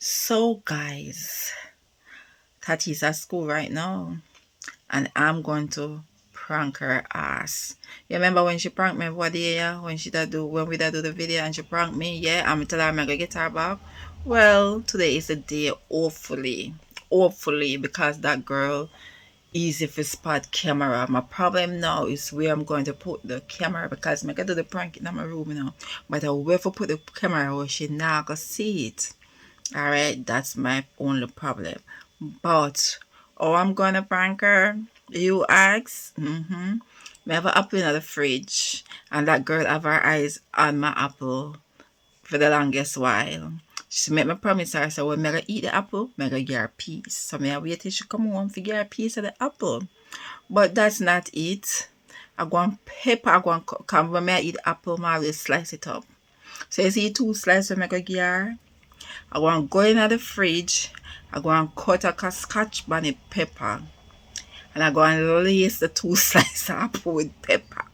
So guys, Tati's at school right now and I'm going to prank her ass. You remember when she pranked me over the year when we do the video and she pranked me? Yeah, I'm tell her I'm gonna get her back. Well, today is the day, hopefully, because that girl easy for spot camera. My problem now is where I'm going to put the camera because I can do the prank in my room now. But I will put the camera where she not gonna see it. Alright, that's my only problem. But I'm gonna prank her, you ask? Me have an apple in the fridge and that girl have her eyes on my apple for the longest while. She made me promise her, so when I gonna eat the apple, I gonna get her a piece. So I wait till she come home to get her a piece of the apple. But that's not it. I go and pepper, I go and come when I eat the apple, I will slice it up. So you see two slices when I gonna get her. I want to go in the fridge. I go and cut a scotch bonnet pepper. And I go and lace the two slices of apple with pepper.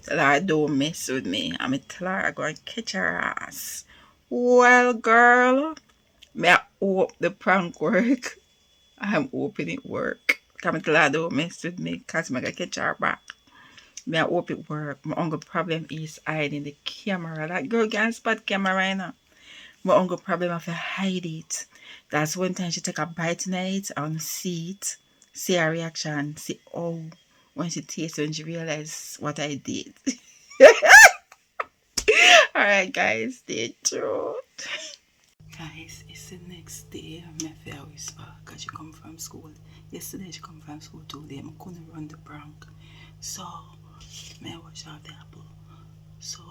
Tell her don't mess with me. I'm tell her I go and catch her ass. Well, girl, may I hope the prank work. I'm hoping it work. Come tell her don't mess with me because I'm going to catch her back. May I hope it work. My only problem is hiding the camera. That girl can't spot camera right now. My uncle problem have to hide it. That's one time she take a bite in it and see it, see her reaction, see when she tastes when she realize what I did. Alright guys, stay tuned. Guys, it's the next day. My fair whisper because she come from school. Yesterday she come from school today. I couldn't run the prank. So I wash out the apple. So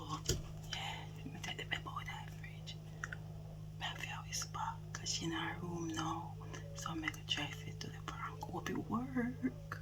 yeah, I take the pepper out of the fridge. I feel whisper because she in her room now. So I'm gonna try fit to the prank. Hope it work.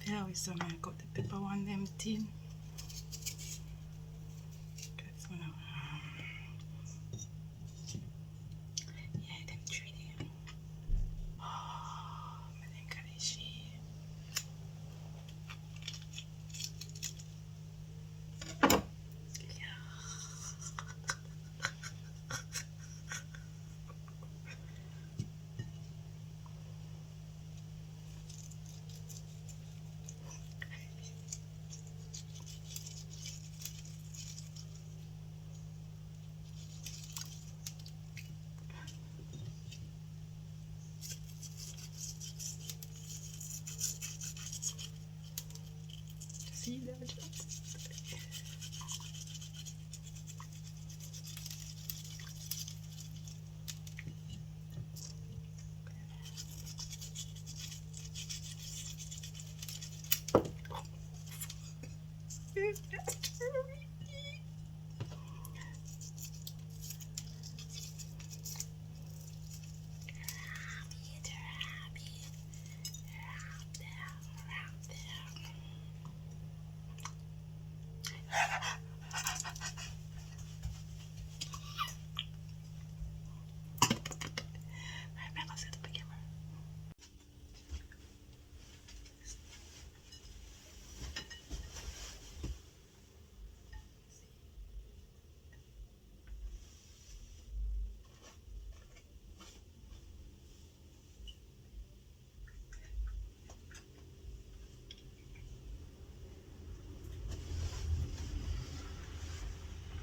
Yeah, we saw I got the pepper one them tin. Yeah, them three them. Oh, I think I see. See that?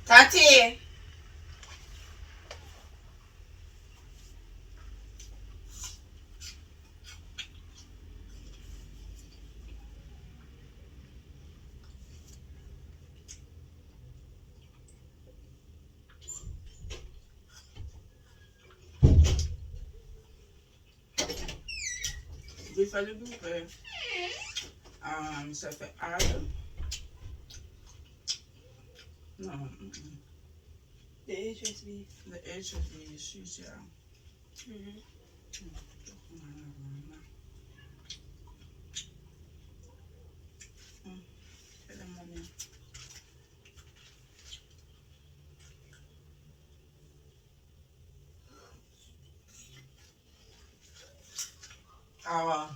Tati! Before you do so for add no The HSB. the HSB is yeah. Our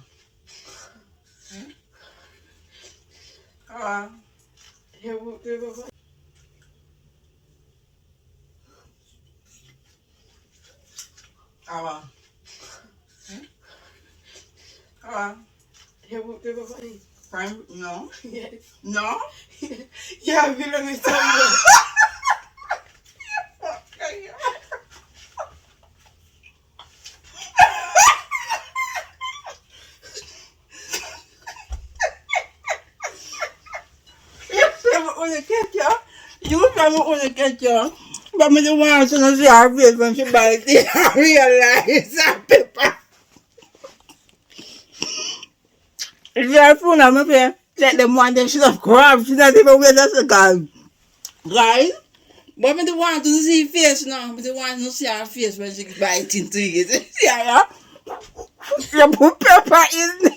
prime no Yes. no Yeah, we don't need to. You never want to get you. But me the one to see her face when she buy it. I realize that paper. If you're a phone, I'm up here. Let them one then she don't grab. She not even with us again. Guys, but me the one to see her face now. Me the one to see her face when she bite into it. See her? She put pepper in there.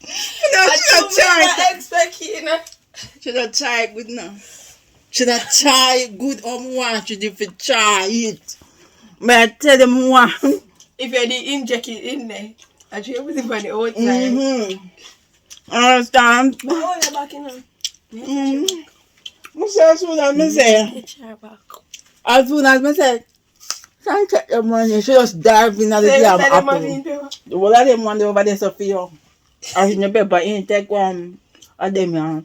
You know, she don't try. Expecting, She don't try it good now. She don't try it good or want you to try it. But I tell them one. if you did inject it in there, I should everything by the outside. Mm-hmm. Understand? But how are you back in now? As soon as I say, Get your back. as soon as I say, can't take your money, she just dive in at the damn apple. The whole of them one over there so for you. As in your paper, you take one of them, yeah.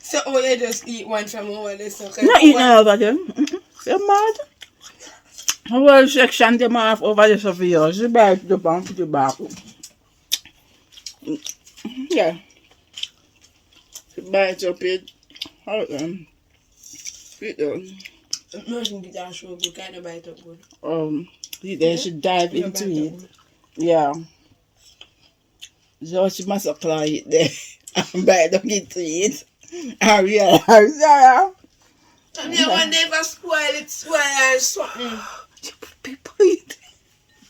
So, oh, you just eat one from over there, so Not eat none over there. You're mad? Whole section them off over there so for you. She buy it up and put it back. Yeah. She buy it up it. Hold on. Put it Nothing did that show good, kind of bite up good. Then she dive into it. Yeah. So she must apply it there. And bite up into it. I realize, yeah. And then one day if I spoil or something. You put people in it.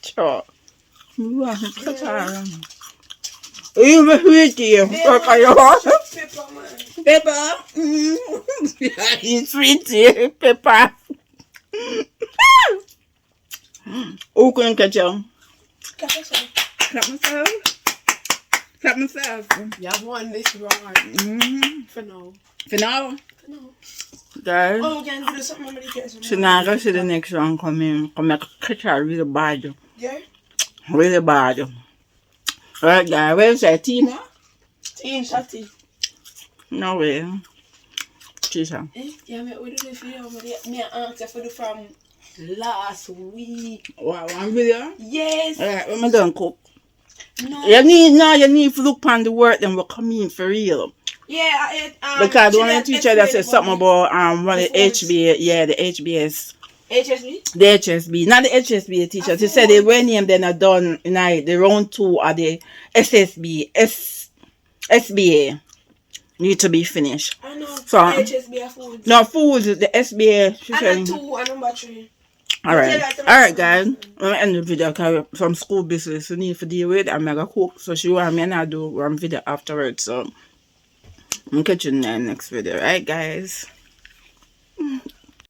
Sure. You want to cut her. You be sweet here. Pepper, man. Pepper. Yeah, he's sweet here. Pepper. Who couldn't catch you? Clap yourself. Clap myself. Clap myself. You have won this round. For now. For now? For now. Guys. Oh, we can do something with the kids. So now I go see the next one coming. Come make a catch her really bad. Yeah? Really bad. Alright guys, where's that Tina? Teen Shotty. No way. Tisha. Yeah, me we do the video. Me asked her for the from last week. Wow, one video? Yes. Alright, when I done cook. No. You need to look on the work then we'll come in for real. Yeah, Because the one teacher that said something about one of the HBS, yeah, the HBS. HSB? The HSB, not the HSB teacher. She said they were named then are done in the round 2 or the SSB, SBA need to be finished. I know. So HSB are food. No, food, the SBA. She said. And 2 and number 3. Alright guys, I'm going to end the video because some school business we need to deal with. I'm going to cook, so she want me and I do one video afterwards. So I'm catching you in the next video, right guys?